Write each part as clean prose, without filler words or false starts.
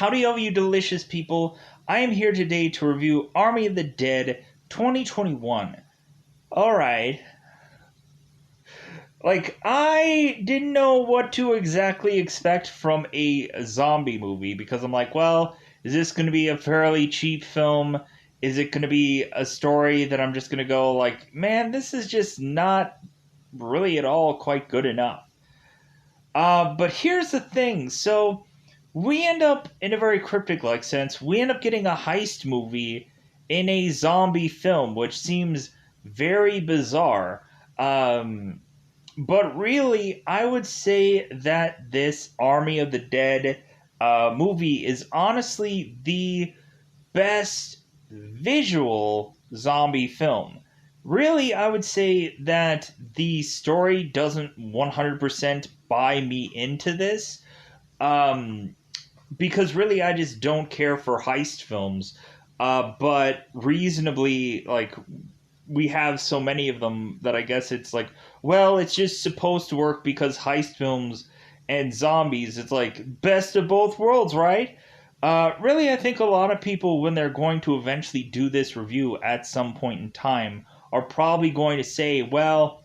Howdy, all you delicious people. I am here today to review Army of the Dead 2021. Alright. I didn't know what to exactly expect from a zombie movie because I'm like, well, is this going to be a fairly cheap film? Is it going to be a story that I'm just going to go, like, man, this is just not really at all quite good enough? But here's the thing. So we end up, in a very cryptic like sense, we end up getting a heist movie in a zombie film, which seems very bizarre. Um, but really, I would say that this Army of the Dead movie is honestly the best visual zombie film. Really, I would say that the story doesn't 100% buy me into this. Um, because really, I just don't care for heist films. But reasonably, we have so many of them that I guess it's like, well, it's just supposed to work because heist films and zombies, it's like best of both worlds, right? Really, I think a lot of people, when they're going to eventually do this review at some point in time, are probably going to say, well,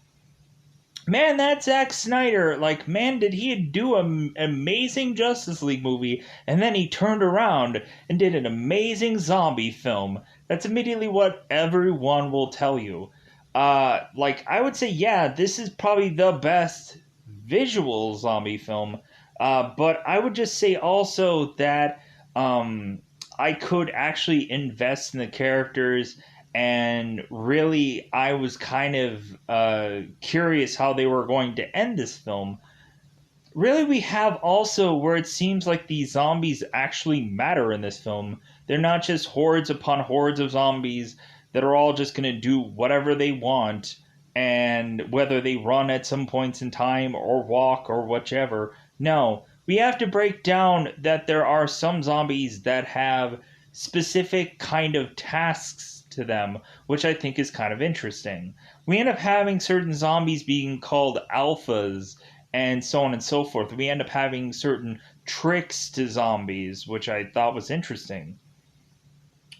man, that Zack Snyder, like, man, did he do an amazing Justice League movie, and then he turned around and did an amazing zombie film. That's immediately what everyone will tell you. I would say, yeah, this is probably the best visual zombie film, but I would just say also that I could actually invest in the characters, and really I was kind of curious how they were going to end this film. Really, we have also where it seems like the zombies actually matter in this film. They're not just hordes upon hordes of zombies that are all just going to do whatever they want, and whether they run at some points in time or walk or whichever. No, we have to break down that there are some zombies that have specific kind of tasks to them, which I think is kind of interesting. We end up having certain zombies being called alphas and so on and so forth. We end up having certain tricks to zombies, which I thought was interesting.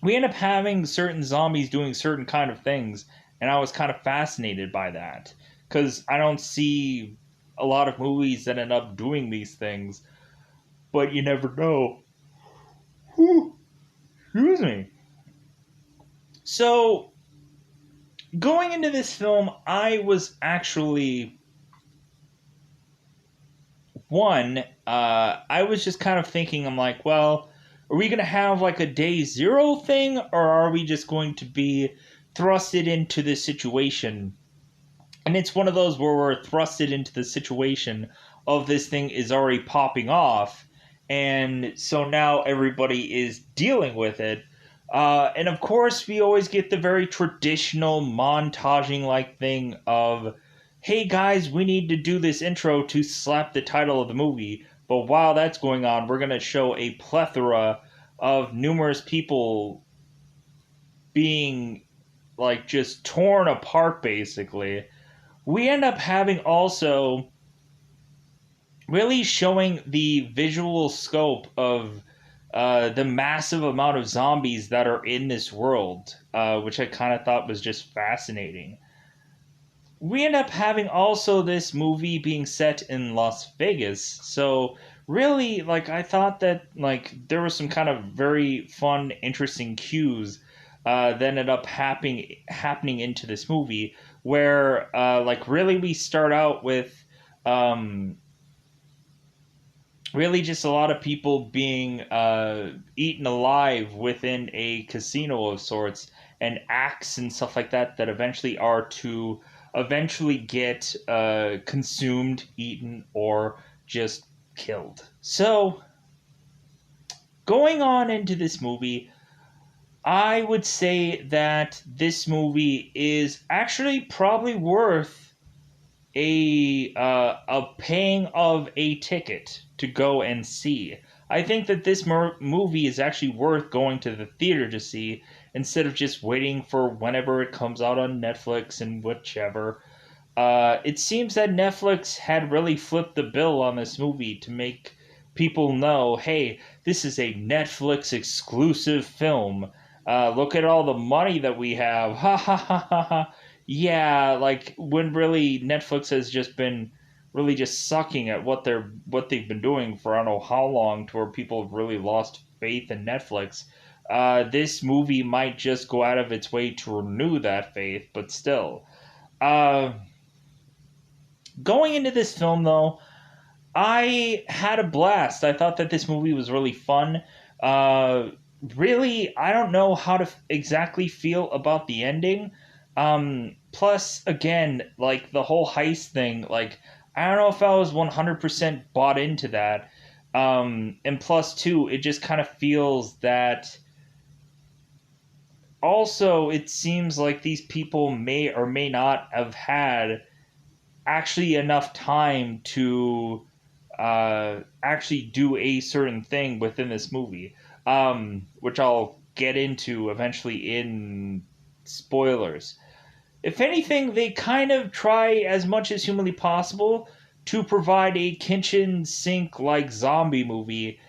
We end up having certain zombies doing certain kind of things, and I was kind of fascinated by that because I don't see a lot of movies that end up doing these things, but you never know. Whew, excuse me. So, going into this film, I was actually one. I was just kind of thinking, I'm like, well, are we going to have like a day zero thing, or are we just going to be thrusted into this situation? And it's one of those where we're thrusted into the situation of this thing is already popping off, and so now everybody is dealing with it. And of course, we always get the very traditional montaging like thing of, hey guys, we need to do this intro to slap the title of the movie. But while that's going on, we're going to show a plethora of numerous people being like just torn apart basically. We end up having also really showing the visual scope of the massive amount of zombies that are in this world, which I kind of thought was just fascinating. We end up having also this movie being set in Las Vegas, so really, like, I thought that like there was some kind of very fun, interesting cues that ended up happening into this movie, where really we start out with um, really just a lot of people being eaten alive within a casino of sorts, and acts and stuff like that that eventually are to eventually get consumed, eaten, or just killed. So, going on into this movie, I would say that this movie is actually probably worth a paying of a ticket to go and see. I think that this movie is actually worth going to the theater to see instead of just waiting for whenever it comes out on Netflix and whichever. It seems that Netflix had really flipped the bill on this movie to make people know, hey, this is a Netflix exclusive film. Look at all the money that we have. Ha ha ha ha ha. Yeah, like when really Netflix has just been really just sucking at what they've been doing for I don't know how long, to where people have really lost faith in Netflix. This movie might just go out of its way to renew that faith, but still. Uh, Going into this film, though, I had a blast. I thought that this movie was really fun. Uh, Really, I don't know how to exactly feel about the ending. Plus, again, like the whole heist thing, like, I don't know if I was 100% bought into that. And plus, too, it just kind of feels that also it seems like these people may or may not have had actually enough time to actually do a certain thing within this movie, which I'll get into eventually in spoilers. If anything, they kind of try as much as humanly possible to provide a kitchen sink like zombie movie,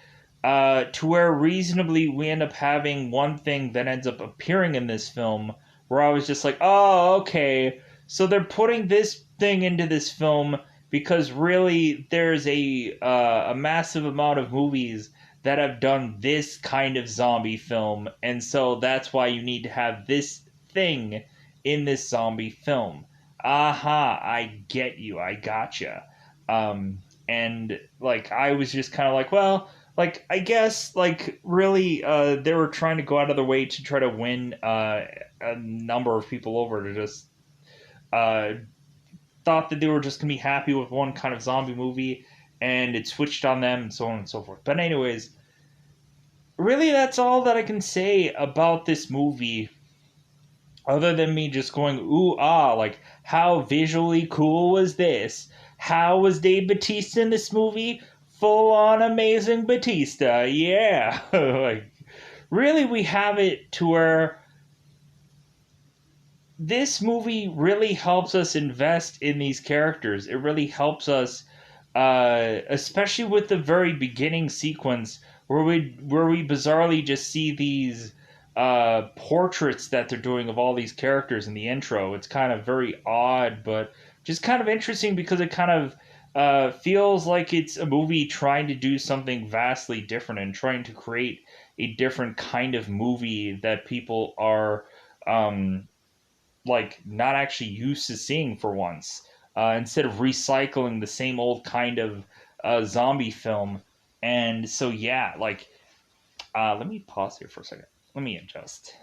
to where reasonably we end up having one thing that ends up appearing in this film where I was just like, oh, okay. So they're putting this thing into this film because really there's a massive amount of movies that have done this kind of zombie film, and so that's why you need to have this thing in this zombie film. Aha, I get you, I gotcha. And like I was just kind of like, well, like I guess like really they were trying to go out of their way to try to win a number of people over to just uh, thought that they were just gonna be happy with one kind of zombie movie, and it switched on them and so on and so forth. But anyways, really that's all that I can say about this movie, other than me just going ooh ah, like how visually cool was this? How was Dave Bautista in this movie? Full on amazing Batista, yeah. Like really, we have it to where this movie really helps us invest in these characters. It really helps us, especially with the very beginning sequence where we bizarrely just see these portraits that they're doing of all these characters in the intro. It's kind of very odd, but just kind of interesting because it kind of feels like it's a movie trying to do something vastly different and trying to create a different kind of movie that people are like not actually used to seeing for once. Instead of recycling the same old kind of zombie film. And so yeah, like let me pause here for a second. Let me adjust.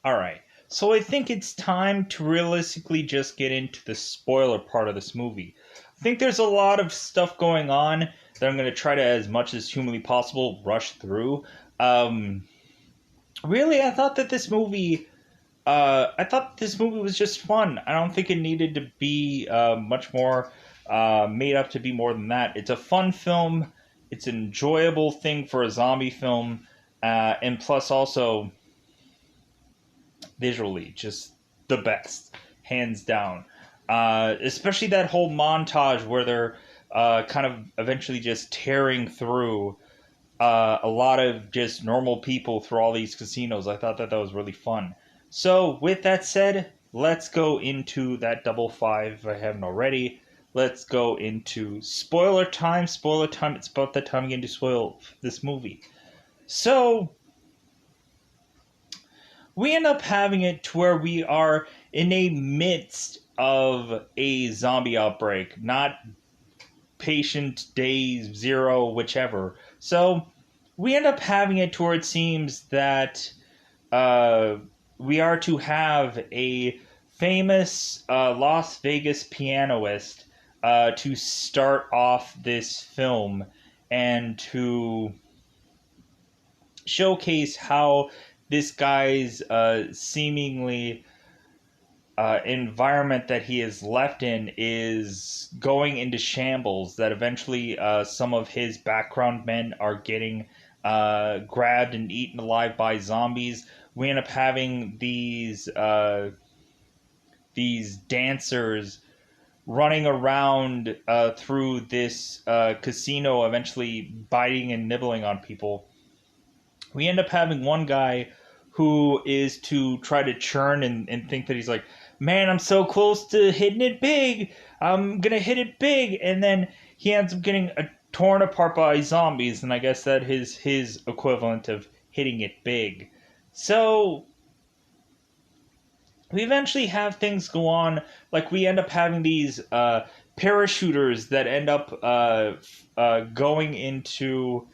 All right. So I think it's time to realistically just get into the spoiler part of this movie. I think there's a lot of stuff going on that I'm going to try to, as much as humanly possible, rush through. Um, Really, I thought this movie was just fun. I don't think it needed to be much more made up to be more than that. It's a fun film. It's an enjoyable thing for a zombie film, and plus also visually, just the best, hands down. Especially that whole montage where they're kind of eventually just tearing through a lot of just normal people through all these casinos. I thought that that was really fun. So, with that said, let's go into that double five if I haven't already. Let's go into spoiler time. Spoiler time. It's about that time again to spoil this movie. So, we end up having it to where we are in a midst of a zombie outbreak, not patient day zero, whichever. So, we end up having it to where it seems that uh, we are to have a famous Las Vegas pianist to start off this film and to showcase how this guy's seemingly environment that he is left in is going into shambles, that eventually some of his background men are getting grabbed and eaten alive by zombies. We end up having these dancers running around through this casino, eventually biting and nibbling on people. We end up having one guy who is to try to churn and think that he's like, man, I'm so close to hitting it big. I'm gonna hit it big, and then he ends up getting torn apart by zombies, and I guess that is his equivalent of hitting it big. So we eventually have things go on, like we end up having these parachuters that end up going into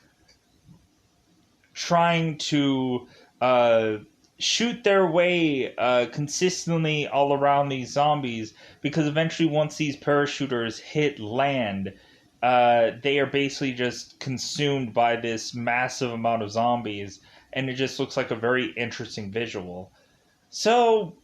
trying to uh, shoot their way consistently all around these zombies, because eventually once these parachuters hit land, they are basically just consumed by this massive amount of zombies, and it just looks like a very interesting visual. So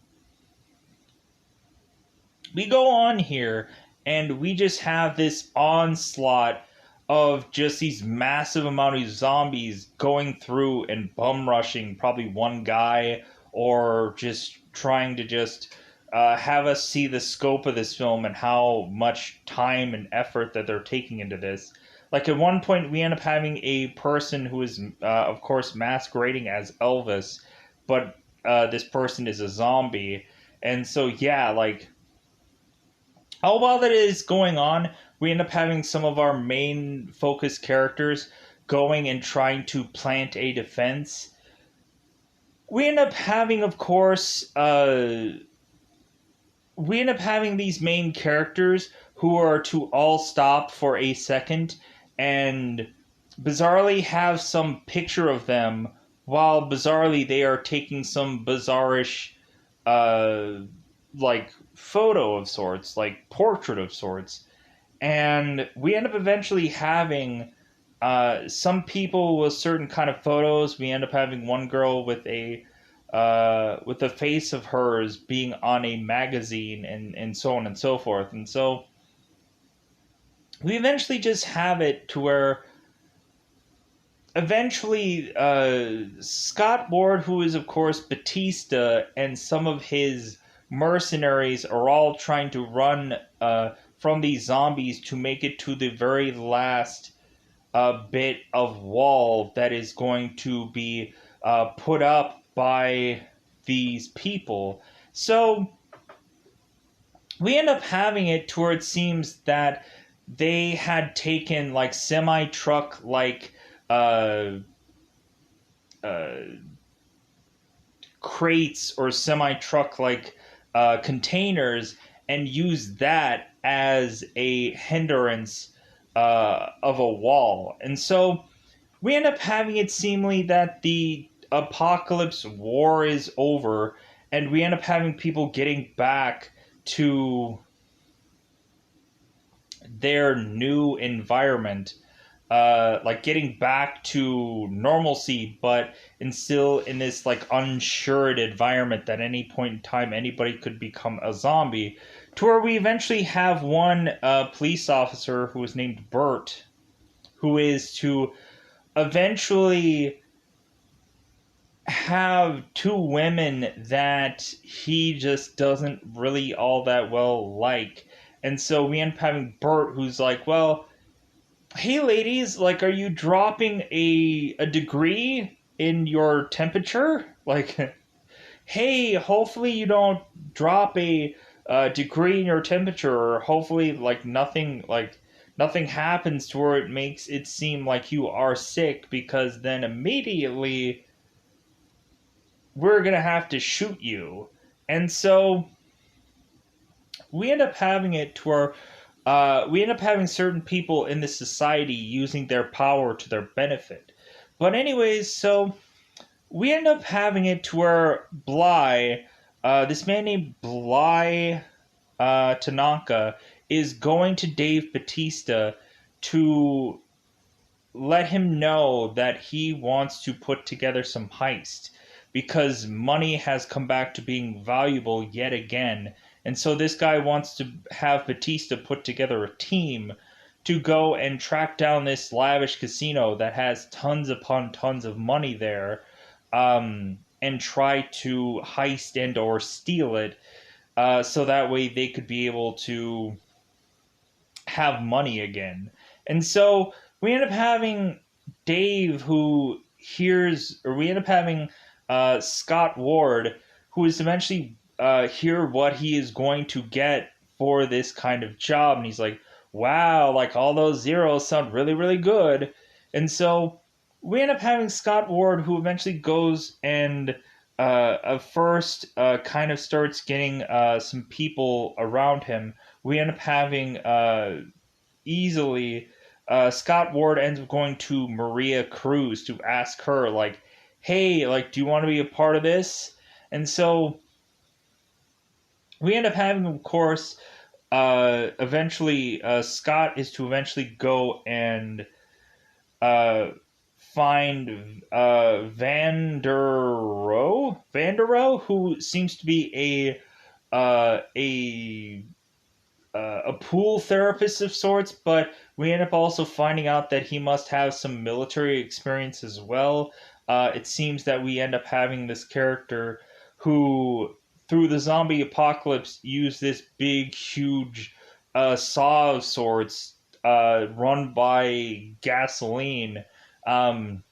we go on here, and we just have this onslaught of just these massive amount of zombies going through and bum rushing probably one guy, or just trying to just have us see the scope of this film and how much time and effort that they're taking into this. Like at one point, we end up having a person who is, of course, masquerading as Elvis, but this person is a zombie. And so, yeah, like all while that is going on, we end up having some of our main focus characters going and trying to plant a defense. We end up having, of course, we end up having these main characters who are to all stop for a second and bizarrely have some picture of them, while bizarrely they are taking some bizarrish uh, like photo of sorts, like portrait of sorts. And we end up eventually having some people with certain kind of photos. We end up having one girl with a face of hers being on a magazine, and so on and so forth. And so we eventually just have it to where eventually Scott Ward, who is of course Batista, and some of his mercenaries are all trying to run from these zombies to make it to the very last bit of wall that is going to be put up by these people. So we end up having it to where it seems that they had taken like semi truck like uh, uh, crates or semi truck like containers, and used that as a hindrance of a wall. And so we end up having it seemingly that the apocalypse war is over, and we end up having people getting back to their new environment, like getting back to normalcy, but in still in this like unsure environment that any point in time anybody could become a zombie. To where we eventually have one police officer who is named Bert, who is to eventually have two women that he just doesn't really all that well like. And so we end up having Bert, who's like, well, hey ladies, like, are you dropping a degree in your temperature? Like, hey, hopefully you don't drop a degree in your temperature, or hopefully nothing happens to where it makes it seem like you are sick, because then immediately we're gonna have to shoot you. And so we end up having it to where we end up having certain people in this society using their power to their benefit. But anyways, so we end up having it to where Bly, this man named Bly Tanaka, is going to Dave Batista to let him know that he wants to put together some heist, because money has come back to being valuable yet again. And so this guy wants to have Batista put together a team to go and track down this lavish casino that has tons upon tons of money there, and try to heist and or steal it, so that way they could be able to have money again. And so we end up having Dave who hears, or we end up having Scott Ward who is eventually hear what he is going to get for this kind of job. And he's like, wow, like all those zeros sound really, really good. And so we end up having Scott Ward who eventually goes and first kind of starts getting some people around him. We end up having easily Scott Ward ends up going to Maria Cruz to ask her like, hey, like, do you want to be a part of this? And so we end up having, of course, eventually Scott is to eventually go and uh, find Vandero, who seems to be a pool therapist of sorts, but we end up also finding out that he must have some military experience as well. It seems that we end up having this character who, through the zombie apocalypse, used this big, huge saw of sorts run by gasoline um,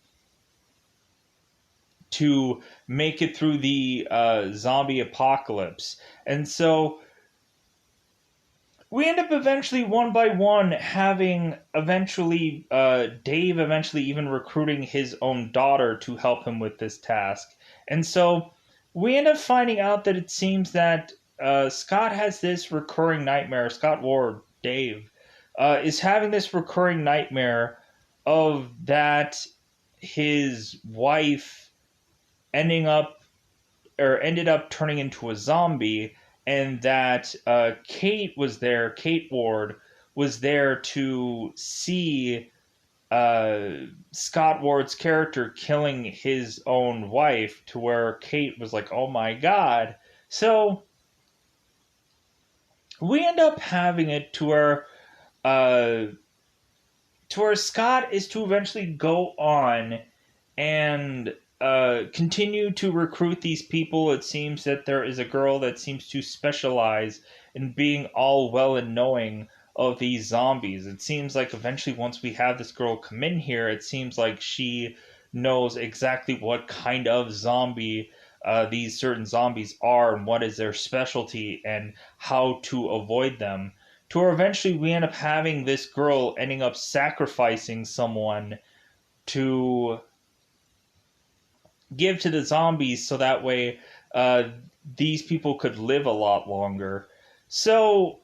to make it through the zombie apocalypse. And so we end up eventually one by one having eventually Dave eventually even recruiting his own daughter to help him with this task. And so we end up finding out that it seems that Scott has this recurring nightmare. Scott Ward, Dave, is having this recurring nightmare of that his wife ending up or ended up turning into a zombie, and that Kate Ward was there to see Scott Ward's character killing his own wife, to where Kate was like, "Oh my god!" So we end up having it uh, to where Scott is to eventually go on and continue to recruit these people. It seems that there is a girl that seems to specialize in being all well and knowing of these zombies. It seems like eventually, once we have this girl come in here, it seems like she knows exactly what kind of zombie these certain zombies are and what is their specialty and how to avoid them. To where eventually we end up having this girl ending up sacrificing someone to give to the zombies so that way uh, these people could live a lot longer. So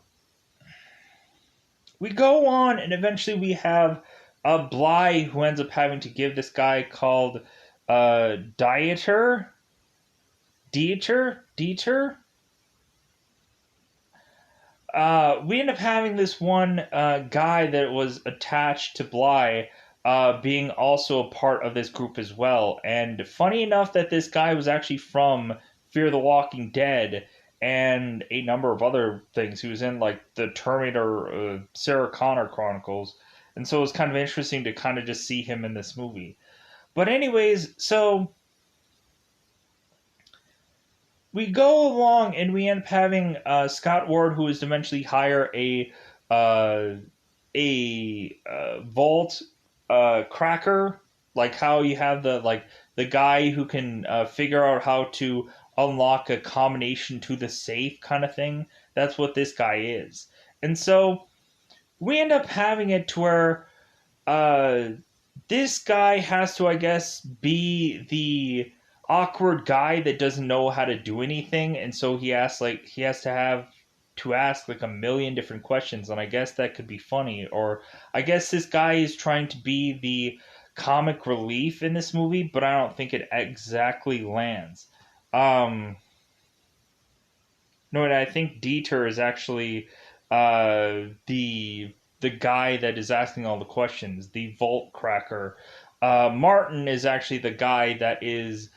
we go on, and eventually we have Bly who ends up having to give this guy called Dieter. We end up having this one guy that was attached to Bly being also a part of this group as well. And funny enough that this guy was actually from Fear the Walking Dead and a number of other things. He was in like the Terminator Sarah Connor Chronicles. And so it was kind of interesting to kind of just see him in this movie. But anyways, so we go along and we end up having Scott Ward, who is to eventually hire uh, a vault cracker, like how you have the guy who can figure out how to unlock a combination to the safe kind of thing. That's what this guy is, and so we end up having it to where uh, this guy has to, I guess, be the awkward guy that doesn't know how to do anything, and so he has to have to ask like a million different questions, and I guess that could be funny, or I guess this guy is trying to be the comic relief in this movie, but I don't think it exactly lands. Um, no, and I think Dieter is actually the guy that is asking all the questions, the vault cracker. Martin is actually the guy that is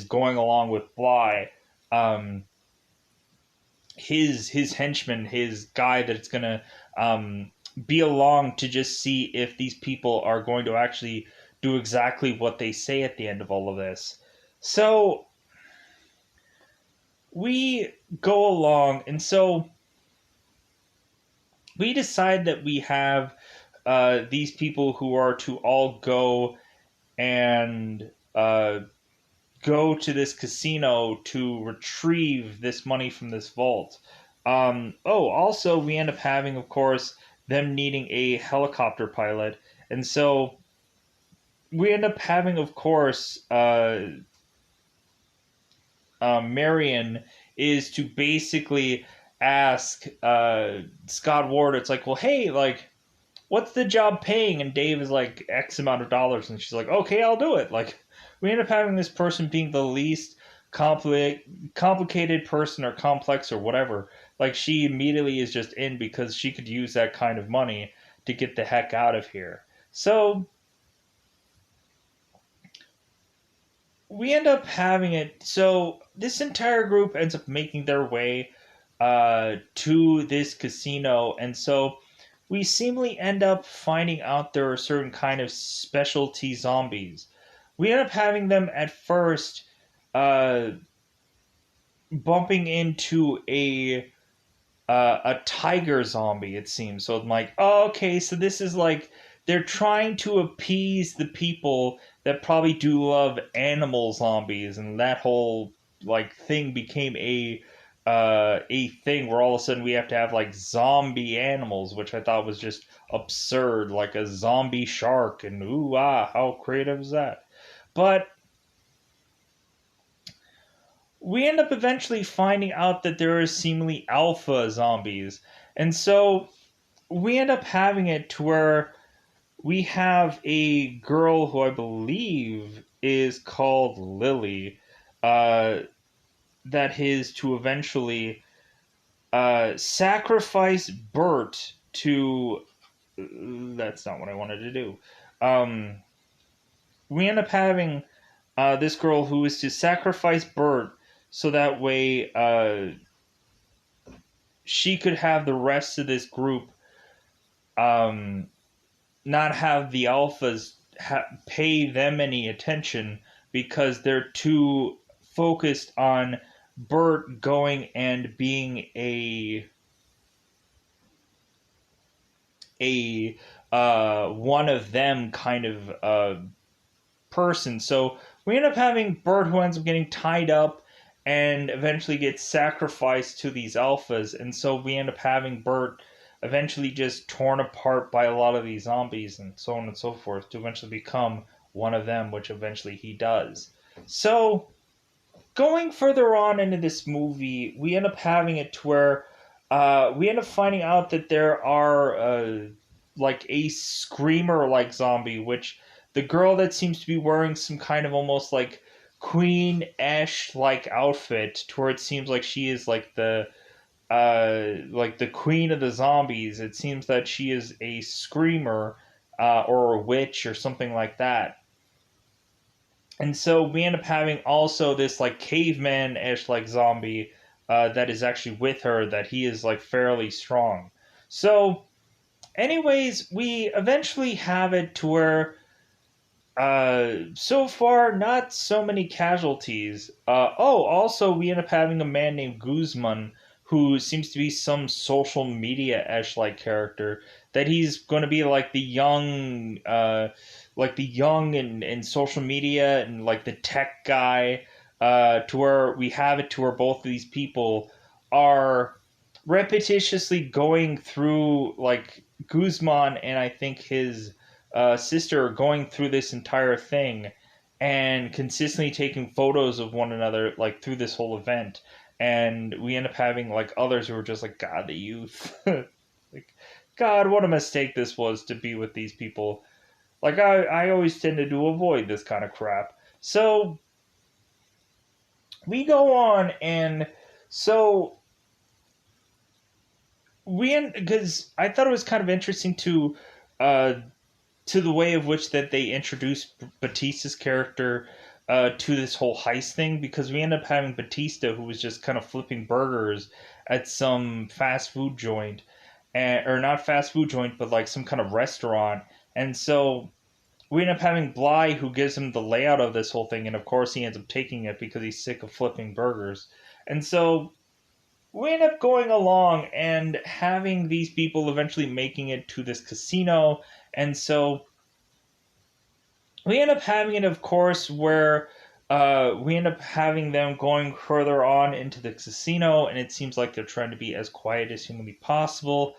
going along with Bly. Um, his henchman, his guy that's gonna be along to just see if these people are going to actually do exactly what they say at the end of all of this. So we go along, and so we decide that we have these people who are to all go and go to this casino to retrieve this money from this vault. Also, we end up having, of course, them needing a helicopter pilot. And so we end up having, of course, Marion is to basically ask Scott Ward, it's like, well, hey, like, what's the job paying? And Dave is like, X amount of dollars. And she's like, okay, I'll do it. Like, we end up having this person being the least complicated person or complex or whatever. Like, she immediately is just in because she could use that kind of money to get the heck out of here. So we end up having it. So this entire group ends up making their way to this casino. And so we seemingly end up finding out there are certain kind of specialty zombies. We end up having them at first uh, bumping into a tiger zombie. It seems so. I'm like, oh, okay, so this is like they're trying to appease the people that probably do love animal zombies, and that whole like thing became a thing where all of a sudden we have to have like zombie animals, which I thought was just absurd, like a zombie shark, and ooh ah, how creative is that? But we end up eventually finding out that there are seemingly alpha zombies, and so we end up having it to where we have a girl who I believe is called Lily, uh, that is to eventually sacrifice Bert to. That's not what I wanted to do. Um, we end up having this girl who is to sacrifice Bert so that way she could have the rest of this group um, not have the alphas pay them any attention because they're too focused on Bert going and being a one of them kind of person. So we end up having Bert who ends up getting tied up and eventually gets sacrificed to these alphas, and so we end up having Bert eventually just torn apart by a lot of these zombies and so on and so forth to eventually become one of them, which eventually he does. So going further on into this movie, we end up having it to where we end up finding out that there are like a screamer like zombie, which the girl that seems to be wearing some kind of almost like Queen Ash like outfit, to where it seems like she is like the queen of the zombies. It seems that she is a screamer or a witch or something like that. And so we end up having also this like caveman ish like zombie that is actually with her, that he is like fairly strong. So, anyways, we eventually have it to where so far not so many casualties. Also we end up having a man named Guzman who seems to be some social media ish like character, that he's going to be like the young in social media and like the tech guy, to where we have it to where both of these people are repetitiously going through like Guzman and I think his sister are going through this entire thing and consistently taking photos of one another like through this whole event, and we end up having like others who are just like, God, the youth. Like, God, what a mistake this was to be with these people. Like, I always tended to avoid this kind of crap. So we go on, and so because I thought it was kind of interesting uh, to the way of which that they introduced Batista's character to this whole heist thing, because we end up having Batista who was just kind of flipping burgers at some fast food joint, or not fast food joint, but like some kind of restaurant, and so we end up having Bly who gives him the layout of this whole thing, and of course he ends up taking it because he's sick of flipping burgers, and so we end up going along and having these people eventually making it to this casino. And so we end up having it, of course, where we end up having them going further on into the casino, and it seems like they're trying to be as quiet as humanly possible.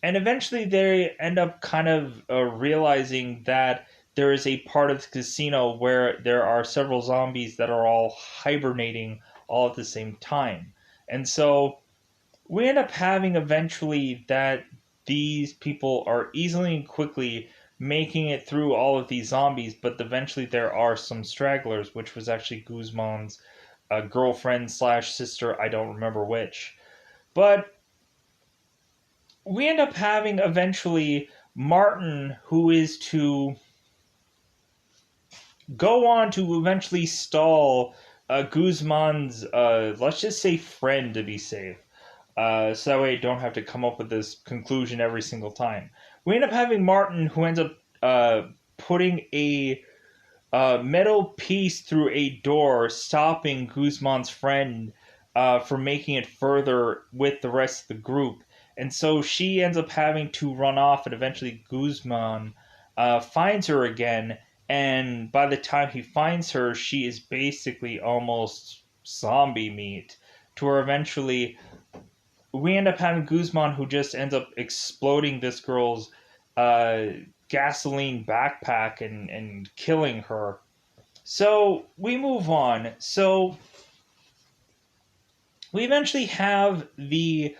And eventually, they end up kind of realizing that there is a part of the casino where there are several zombies that are all hibernating all at the same time. And so we end up having eventually that these people are easily and quickly making it through all of these zombies, but eventually there are some stragglers, which was actually Guzman's girlfriend slash sister, I don't remember which. But we end up having eventually Martin, who is to go on to eventually stall Guzman's, let's just say, friend to be safe. So that way I don't have to come up with this conclusion every single time. We end up having Martin, who ends up putting a metal piece through a door, stopping Guzman's friend from making it further with the rest of the group. And so she ends up having to run off, and eventually Guzman finds her again. And by the time he finds her, she is basically almost zombie meat. To where eventually we end up having Guzman, who just ends up exploding this girl's uh, gasoline backpack and killing her. So we move on. So we eventually have the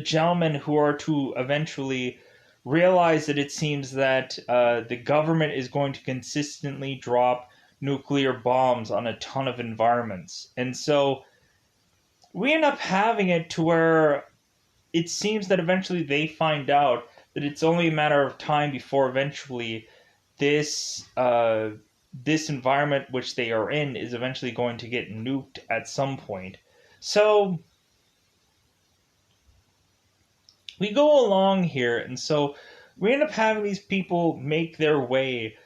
gentlemen who are to eventually realize that it seems that the government is going to consistently drop nuclear bombs on a ton of environments, and so we end up having it to where it seems that eventually they find out that it's only a matter of time before eventually this this environment which they are in is eventually going to get nuked at some point. So we go along here, and so we end up having these people make their way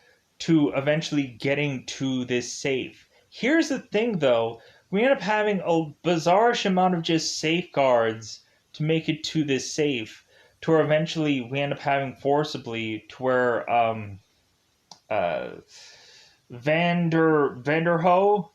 to eventually getting to this safe. Here's the thing, though: we end up having a bizarrish amount of just safeguards to make it to this safe, to where eventually we end up having forcibly to where uh, Vanderho,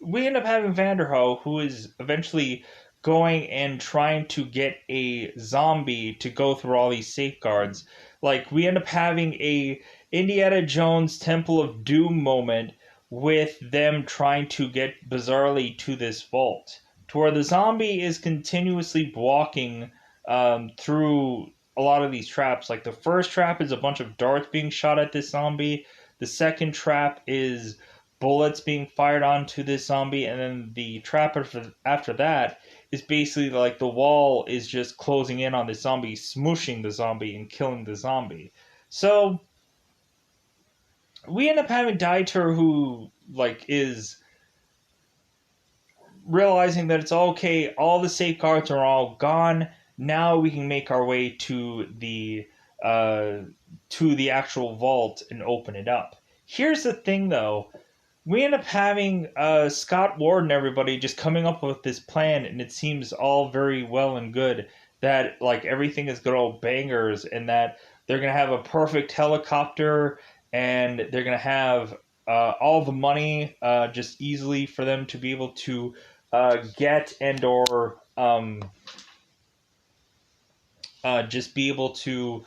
we end up having Vanderho, who is eventually going and trying to get a zombie to go through all these safeguards. Like we end up having a Indiana Jones Temple of Doom moment with them trying to get bizarrely to this vault, to where the zombie is continuously walking through a lot of these traps. Like the first trap is a bunch of darts being shot at this zombie. The second trap is bullets being fired onto this zombie, and then the trap after that is basically like the wall is just closing in on the zombie, smooshing the zombie and killing the zombie. So we end up having Dieter, who like is realizing that it's okay, all the safeguards are all gone. Now we can make our way uh, to the actual vault and open it up. Here's the thing, though: we end up having Scott Ward and everybody just coming up with this plan, and it seems all very well and good that like everything is good old bangers, and that they're gonna have a perfect helicopter, and they're gonna have all the money just easily for them to be able to get and or just be able to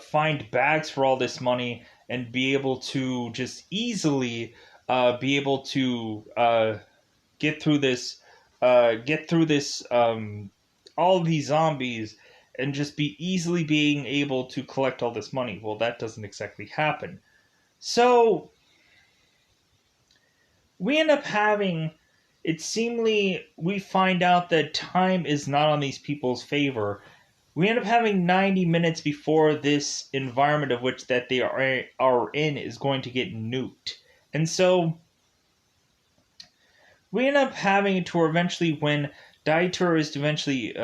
find bags for all this money and be able to just easily be able to get through this, all of these zombies, and just be easily being able to collect all this money. Well, that doesn't exactly happen. So we end up having it seemingly we find out that time is not on these people's favor. We end up having 90 minutes before this environment of which that they are in is going to get nuked. And so we end up having to eventually, when Dieter is to eventually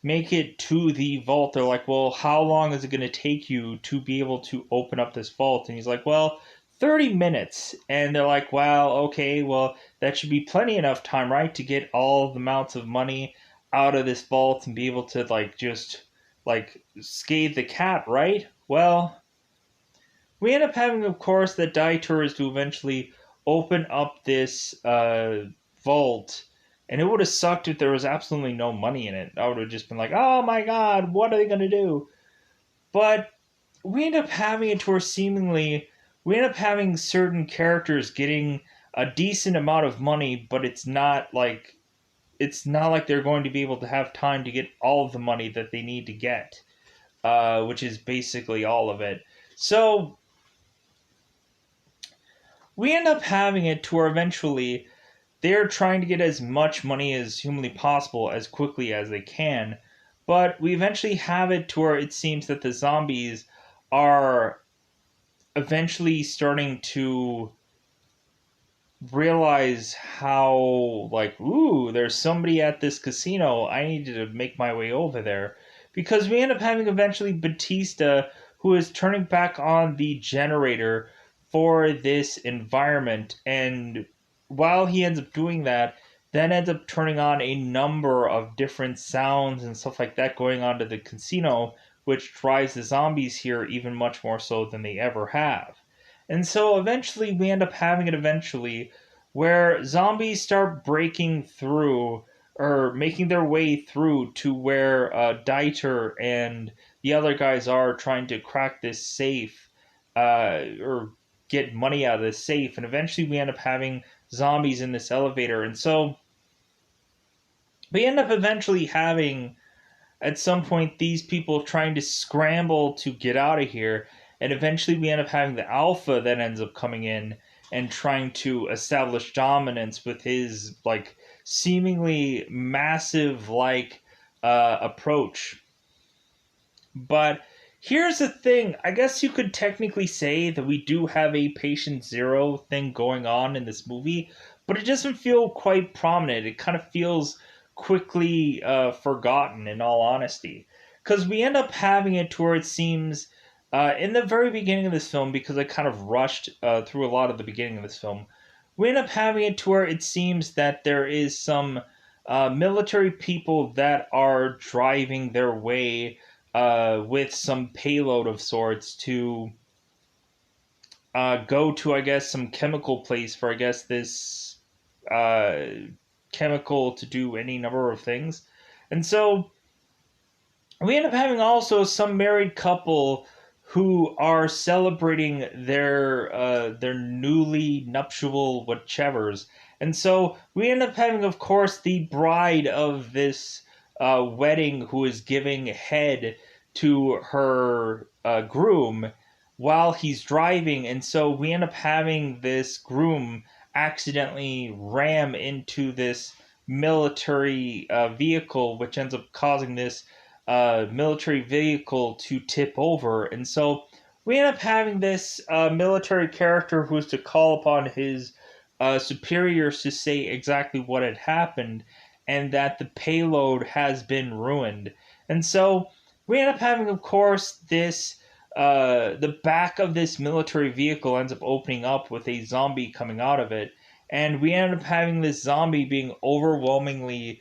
make it to the vault, they're like, well, how long is it going to take you to be able to open up this vault? And he's like, well, 30 minutes. And they're like, well, okay, well, that should be plenty enough time, right, to get all the amounts of money out of this vault and be able to, like, just, like, scathe the cat, right? Well, we end up having, of course, the Daitors to eventually open up this vault. And it would have sucked if there was absolutely no money in it. I would have just been like, oh my god, what are they going to do? But we end up having it to where seemingly we end up having certain characters getting a decent amount of money, but it's not like they're going to be able to have time to get all of the money that they need to get, which is basically all of it. So we end up having it to where eventually they're trying to get as much money as humanly possible as quickly as they can, but we eventually have it to where it seems that the zombies are eventually starting to realize how, like, ooh, there's somebody at this casino. I need to make my way over there. Because we end up having eventually Batista, who is turning back on the generator for this environment. And while he ends up doing that, then ends up turning on a number of different sounds and stuff like that going on to the casino, which drives the zombies here even much more so than they ever have. And so eventually we end up having it eventually where zombies start breaking through or making their way through to where Dieter and the other guys are trying to crack this safe or get money out of this safe. And eventually we end up having zombies in this elevator. And so we end up eventually having at some point these people trying to scramble to get out of here, and eventually we end up having the alpha that ends up coming in and trying to establish dominance with his like seemingly massive approach. But here's the thing, I guess you could technically say that we do have a patient zero thing going on in this movie, but it doesn't feel quite prominent. It kind of feels quickly forgotten, in all honesty. Because we end up having it to where it seems in the very beginning of this film, because I kind of rushed through a lot of the beginning of this film, we end up having it to where it seems that there is some military people that are driving their way with some payload of sorts to go to, I guess, some chemical place for, I guess, this uh, chemical to do any number of things. And so we end up having also some married couple who are celebrating their newly nuptial whatevers. And so we end up having, of course, the bride of this wedding who is giving head to her groom while he's driving. And so we end up having this groom accidentally ram into this military vehicle, which ends up causing this military vehicle to tip over. And so we end up having this military character who's to call upon his superiors to say exactly what had happened and that the payload has been ruined. And so we end up having, of course, this. The back of this military vehicle ends up opening up with a zombie coming out of it, and we end up having this zombie being overwhelmingly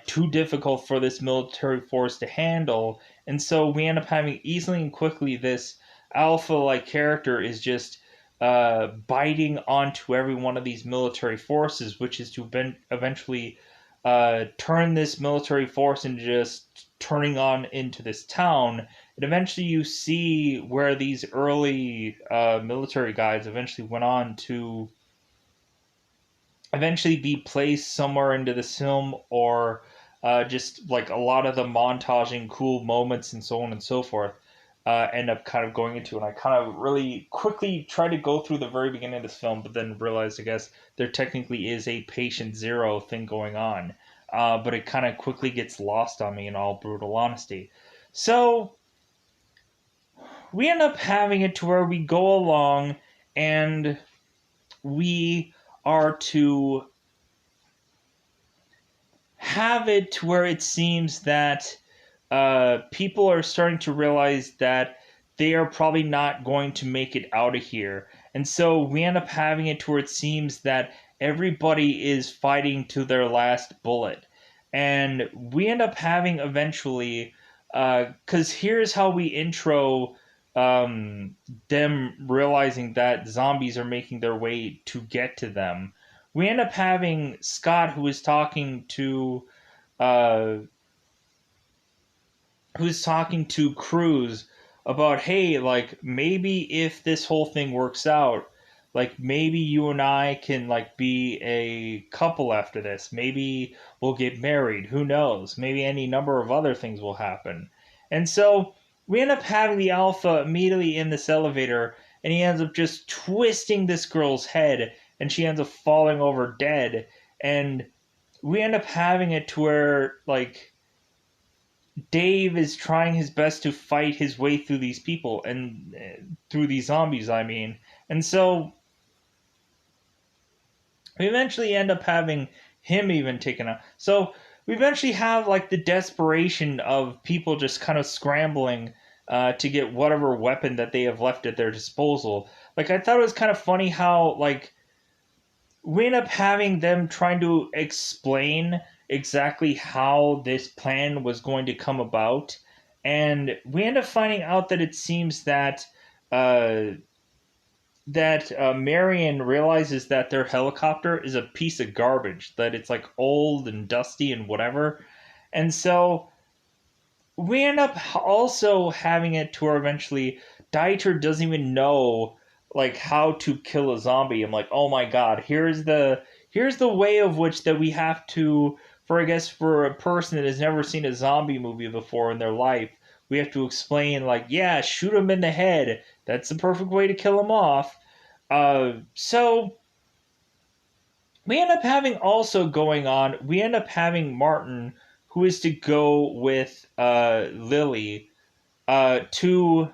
too difficult for this military force to handle. And so we end up having easily and quickly this alpha like character is just biting onto every one of these military forces, which is to eventually turn this military force into just turning on into this town. And eventually you see where these early military guys eventually went on to eventually be placed somewhere into this film, or just like a lot of the montaging cool moments and so on and so forth end up kind of going into. And I kind of really quickly tried to go through the very beginning of this film, but then realized, I guess, there technically is a patient zero thing going on. But it kind of quickly gets lost on me, in all brutal honesty. So we end up having it to where we go along and we are to have it to where it seems that people are starting to realize that they are probably not going to make it out of here. And so we end up having it to where it seems that everybody is fighting to their last bullet. And we end up having eventually, because here's how we intro them realizing that zombies are making their way to get to them. We end up having Scott, uh, who's talking to Cruz about, hey, like maybe if this whole thing works out, like maybe you and I can like be a couple after this. Maybe we'll get married. Who knows? Maybe any number of other things will happen. And so we end up having the Alpha immediately in this elevator, and he ends up just twisting this girl's head, and she ends up falling over dead. And we end up having it to where like Dave is trying his best to fight his way through these people and through these zombies, I mean. And so we eventually end up having him even taken out. So we eventually have like the desperation of people just kind of scrambling to get whatever weapon that they have left at their disposal. Like I thought it was kind of funny how like we end up having them trying to explain exactly how this plan was going to come about, and we end up finding out that it seems that uh, Marion realizes that their helicopter is a piece of garbage, that it's like old and dusty and whatever, and so we end up also having it to where eventually Dieter doesn't even know like how to kill a zombie. I'm like, oh my god, here's the way of which that we have to, for I guess for a person that has never seen a zombie movie before in their life, we have to explain like, yeah, shoot him in the head. That's the perfect way to kill him off. So we end up having also going on. We end up having Martin, who is to go with Lily to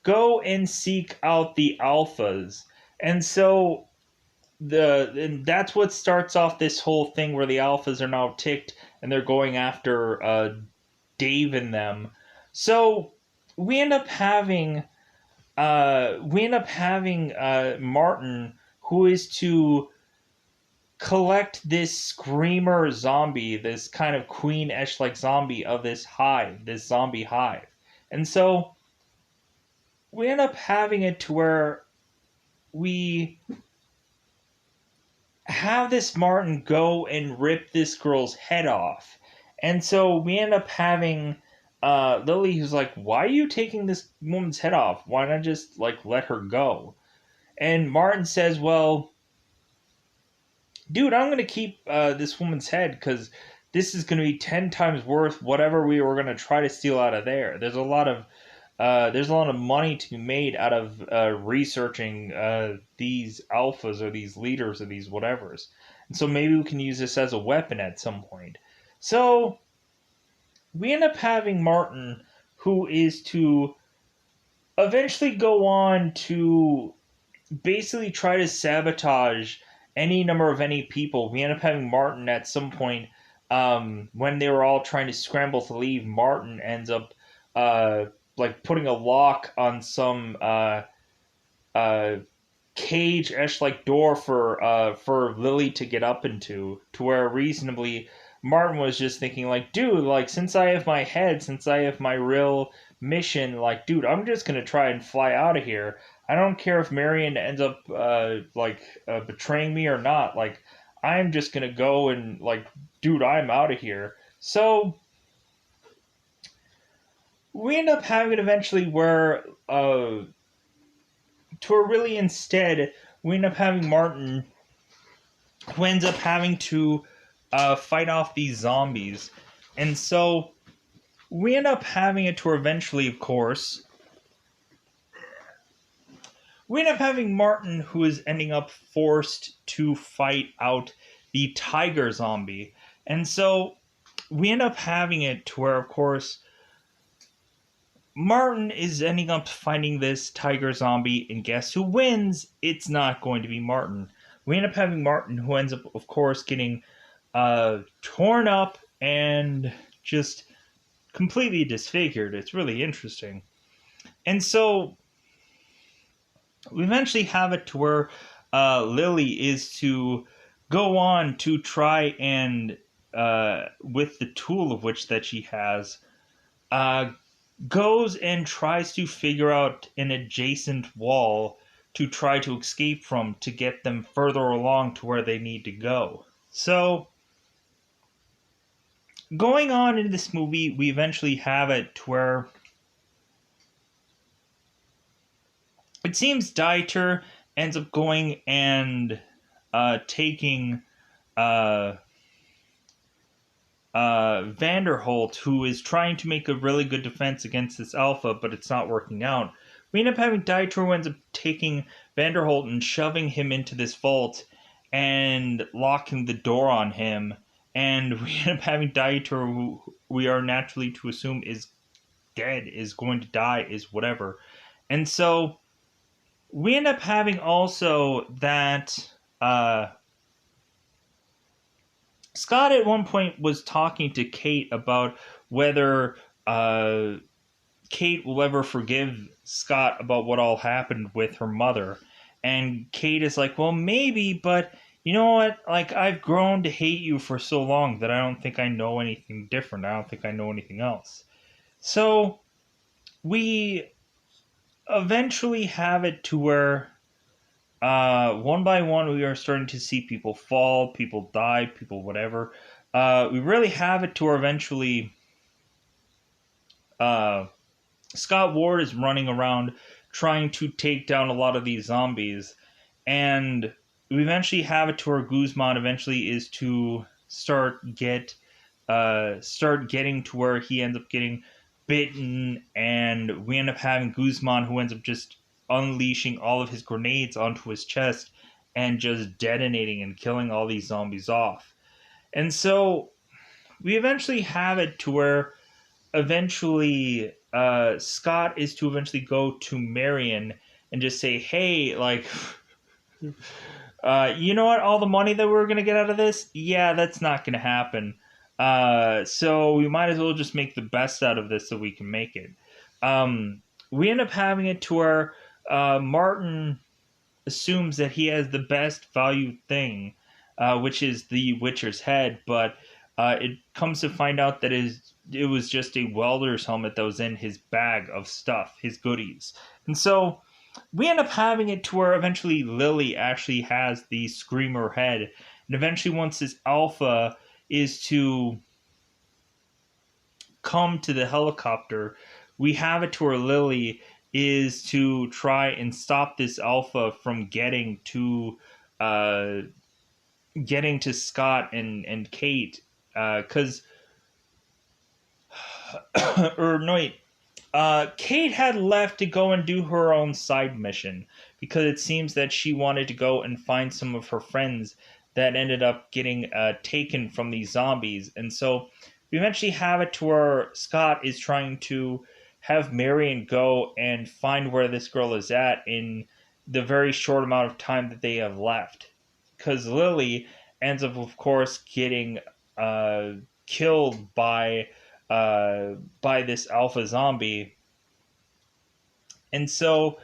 go and seek out the alphas. And so and that's what starts off this whole thing where the alphas are now ticked and they're going after Dave and them. So we end up having Martin, who is to collect this screamer zombie, this kind of Queen Esh like zombie of this hive, this zombie hive. And so we end up having it to where we have this Martin go and rip this girl's head off. And so we end up having Lily, who's like, why are you taking this woman's head off? Why not just like let her go? And Martin says, well, dude, I'm going to keep this woman's head because this is going to be 10 times worth whatever we were going to try to steal out of there. There's a lot of money to be made out of researching these alphas or these leaders or these whatevers. And so maybe we can use this as a weapon at some point. So we end up having Martin, who is to eventually go on to basically try to sabotage any number of any people. We end up having Martin at some point when they were all trying to scramble to leave. Martin ends up like putting a lock on some uh, cage esh like door for Lily to get up into, to where reasonably Martin was just thinking like, dude, like since I have my head, since I have my real mission, like, dude, I'm just gonna try and fly out of here. I don't care if Marion ends up betraying me or not. Like, I'm just gonna go and like, dude, I'm out of here. So we end up having it eventually where to a really instead we end up having Martin, who ends up having to fight off these zombies. And so we end up having it to eventually, of course, we end up having Martin, who is ending up forced to fight out the tiger zombie. And so we end up having it to where, of course, Martin is ending up finding this tiger zombie, and guess who wins? It's not going to be Martin. We end up having Martin, who ends up, of course, getting torn up and just completely disfigured. It's really interesting. And so we eventually have it to where Lily is to go on to try and, with the tool of which that she has, uh, goes and tries to figure out an adjacent wall to try to escape from to get them further along to where they need to go. So, going on in this movie, we eventually have it to where it seems Dieter ends up going and taking uh, Vanderholt, who is trying to make a really good defense against this alpha, but it's not working out. We end up having Dieter who ends up taking Vanderholt and shoving him into this vault and locking the door on him. And we end up having Dieter, who we are naturally to assume is dead, is going to die, is whatever. And so we end up having also that Scott at one point was talking to Kate about whether Kate will ever forgive Scott about what all happened with her mother. And Kate is like, well, maybe, but you know what? Like, I've grown to hate you for so long that I don't think I know anything different. I don't think I know anything else. So we eventually have it to where one by one we are starting to see people fall, people die, people whatever. We really have it to where eventually uh, Scott Ward is running around trying to take down a lot of these zombies, and we eventually have it to where Guzman eventually is to start getting to where he ends up getting bitten, and we end up having Guzman who ends up just unleashing all of his grenades onto his chest and just detonating and killing all these zombies off. And so we eventually have it to where eventually Scott is to eventually go to Marion and just say, hey, like, you know what? All the money that we're going to get out of this, yeah, that's not going to happen. So we might as well just make the best out of this so we can make it. We end up having it to where Martin assumes that he has the best valued thing, which is the Witcher's head, but it comes to find out that it was just a welder's helmet that was in his bag of stuff, his goodies. And so we end up having it to where eventually Lily actually has the Screamer head. And eventually, once this alpha is to come to the helicopter, we have it to where Lily is to try and stop this alpha from uh, getting to Scott and Kate, because or no wait, Kate had left to go and do her own side mission because it seems that she wanted to go and find some of her friends that ended up getting taken from these zombies. And so we eventually have it to where Scott is trying to have Marion go and find where this girl is at in the very short amount of time that they have left. Because Lily ends up, of course, getting killed by this alpha zombie. And so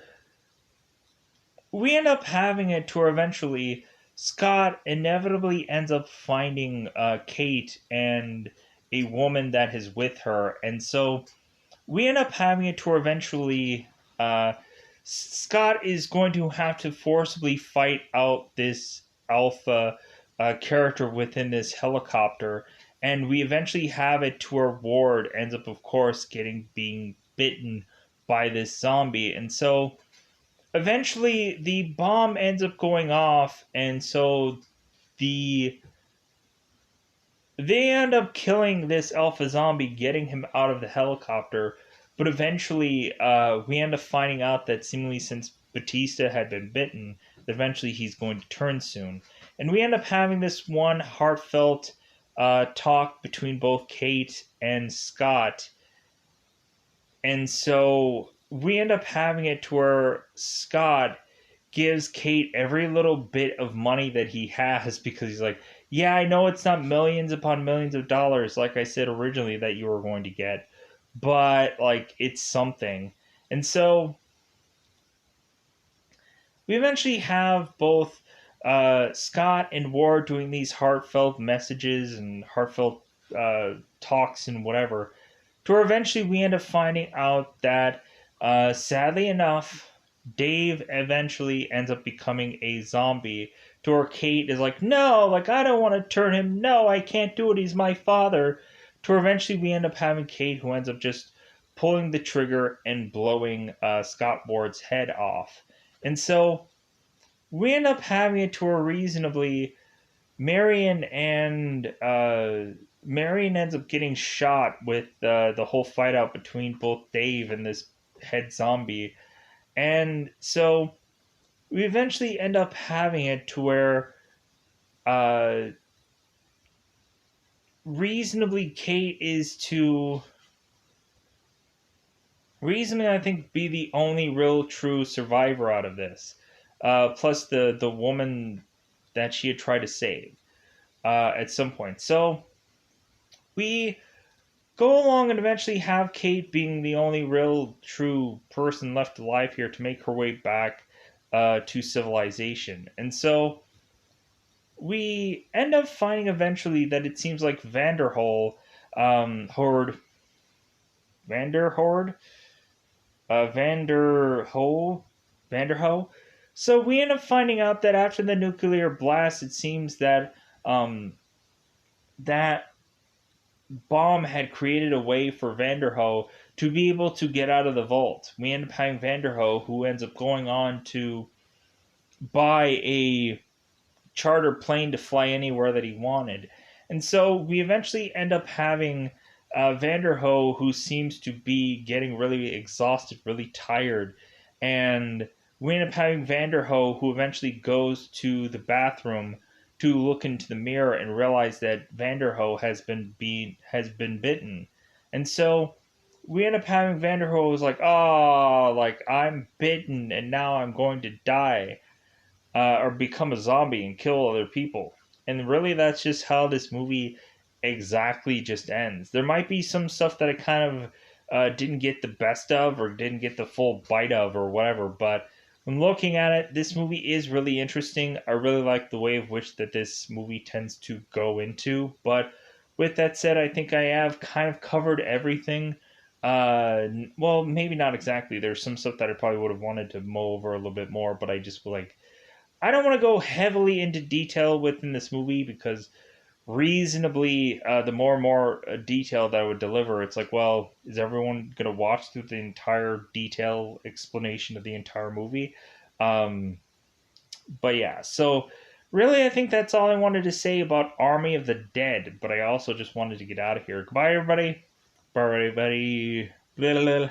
we end up having it to where eventually Scott inevitably ends up finding Kate and a woman that is with her. And so we end up having it to where eventually Scott is going to have to forcibly fight out this alpha character within this helicopter. And we eventually have it to where Ward ends up, of course, being bitten by this zombie. And so eventually the bomb ends up going off, and so the they end up killing this alpha zombie, getting him out of the helicopter. But eventually, we end up finding out that seemingly since Batista had been bitten, that eventually he's going to turn soon. And we end up having this one heartfelt talk between both Kate and Scott. And so we end up having it to where Scott gives Kate every little bit of money that he has because he's like, yeah, I know it's not millions upon millions of dollars, like I said originally, that you were going to get, but like it's something. And so we eventually have both Scott and Ward doing these heartfelt messages and heartfelt talks and whatever, to where eventually we end up finding out that, sadly enough, Dave eventually ends up becoming a zombie. To where Kate is like, no, like, I don't want to turn him. No, I can't do it. He's my father. To where eventually we end up having Kate who ends up just pulling the trigger and blowing Scott Ward's head off. And so we end up having it to where reasonably Marion and Marion ends up getting shot with the whole fight out between both Dave and this head zombie, and so we eventually end up having it to where uh, reasonably Kate is to reasonably I think be the only real true survivor out of this, plus the woman that she had tried to save at some point. So we go along and eventually have Kate being the only real true person left alive here to make her way back to civilization. And so we end up finding eventually that it seems like Vanderhorde, Vanderho. So we end up finding out that after the nuclear blast, it seems that that bomb had created a way for Vanderho to be able to get out of the vault. We end up having Vanderho, who ends up going on to buy a charter plane to fly anywhere that he wanted. And so we eventually end up having Vanderho, who seems to be getting really exhausted, really tired. And we end up having Vanderho, who eventually goes to the bathroom to look into the mirror and realize that Vanderho has been bitten. And so we end up having Vanderho who's like, oh, like I'm bitten and now I'm going to die, or become a zombie and kill other people. And really, that's just how this movie exactly just ends. There might be some stuff that I kind of didn't get the best of or didn't get the full bite of or whatever, but when looking at it, this movie is really interesting. I really like the way of which that this movie tends to go into. But with that said, I think I have kind of covered everything. Well, maybe not exactly. There's some stuff that I probably would have wanted to mow over a little bit more, but I just like I don't want to go heavily into detail within this movie because reasonably, the more and more detail that I would deliver, it's like, well, is everyone going to watch through the entire detail explanation of the entire movie? Um, but yeah, so really, I think that's all I wanted to say about Army of the Dead, but I also just wanted to get out of here. Goodbye, everybody. Bye, everybody. Blah, blah, blah.